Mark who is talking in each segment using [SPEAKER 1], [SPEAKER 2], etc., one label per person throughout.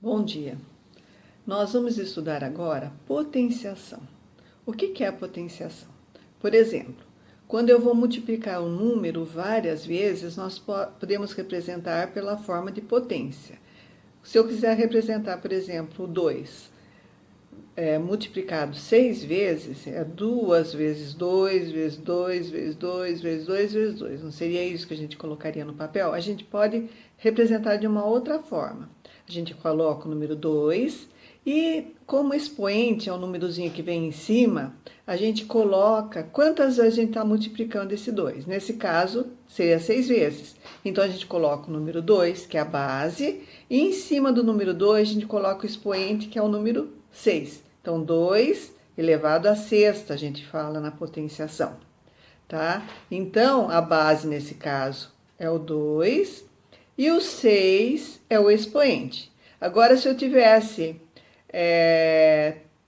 [SPEAKER 1] Bom dia. Nós vamos estudar agora potenciação. O que é a potenciação? Por exemplo, quando eu vou multiplicar um número várias vezes, nós podemos representar pela forma de potência. Se eu quiser representar, por exemplo, o 2 multiplicado 6 vezes, é 2 vezes 2, vezes 2, vezes 2, vezes 2, vezes 2. Não seria isso que a gente colocaria no papel? A gente pode representar de uma outra forma. A gente coloca o número 2 e, como expoente é o númerozinho que vem em cima, a gente coloca quantas vezes a gente está multiplicando esse 2. Nesse caso, seria 6 vezes. Então, a gente coloca o número 2, que é a base, e em cima do número 2, a gente coloca o expoente, que é o número 6. Então, 2 elevado à sexta, a gente fala na potenciação, tá? Então, a base, nesse caso, é o 2 e o 6 é o expoente. Agora, se eu tivesse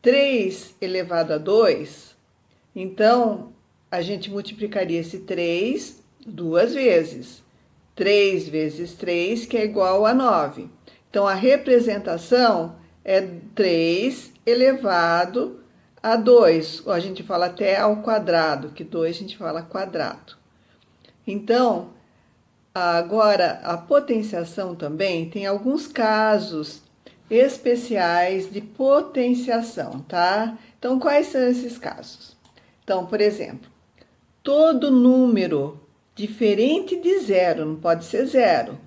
[SPEAKER 1] 3 elevado a 2, então, a gente multiplicaria esse 3 duas vezes. 3 vezes 3, que é igual a 9. Então, a representação é 3 elevado a 2. A gente fala até ao quadrado, que 2 a gente fala quadrado. Então, agora, a potenciação também tem alguns casos especiais de potenciação, tá? Então, quais são esses casos? Então, por exemplo, todo número diferente de zero, não pode ser zero,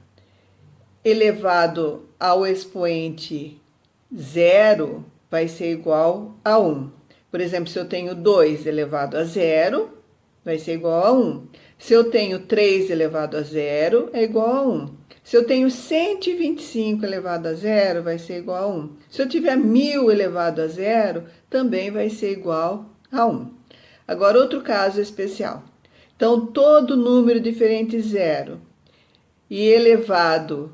[SPEAKER 1] elevado ao expoente zero vai ser igual a 1. Por exemplo, se eu tenho 2 elevado a zero, vai ser igual a 1. Se eu tenho 3 elevado a zero, é igual a 1. Se eu tenho 125 elevado a zero, vai ser igual a 1. Se eu tiver 1000 elevado a zero, também vai ser igual a 1. Agora, outro caso especial. Então, todo número diferente de zero e elevado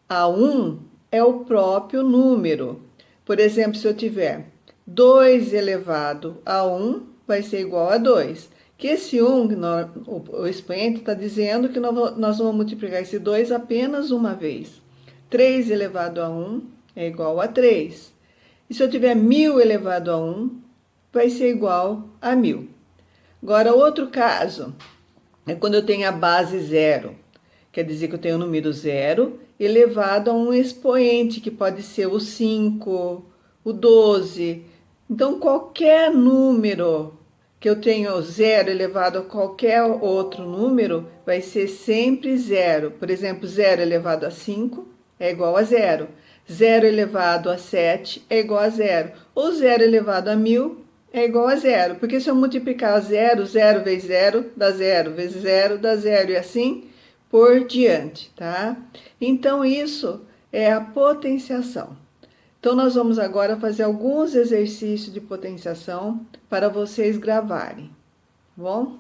[SPEAKER 1] a 1 é o próprio número. Por exemplo, se eu tiver 2 elevado a 1, vai ser igual a 2. Que esse 1, o expoente está dizendo que nós vamos multiplicar esse 2 apenas uma vez. 3 elevado a 1 é igual a 3. E se eu tiver 1000 elevado a 1, vai ser igual a 1000. Agora, outro caso é quando eu tenho a base zero. Quer dizer que eu tenho o número zero elevado a um expoente, que pode ser o 5, o 12. Então, qualquer número que eu tenho zero elevado a qualquer outro número, vai ser sempre zero. Por exemplo, 0 elevado a 5 é igual a zero. 0 elevado a 7 é igual a zero. Ou 0 elevado a 1000 é igual a zero. Porque se eu multiplicar 0, 0 vezes 0 dá 0, vezes 0 dá 0, e assim por diante, tá? Então, isso é a potenciação. Então, nós vamos agora fazer alguns exercícios de potenciação para vocês gravarem, tá bom?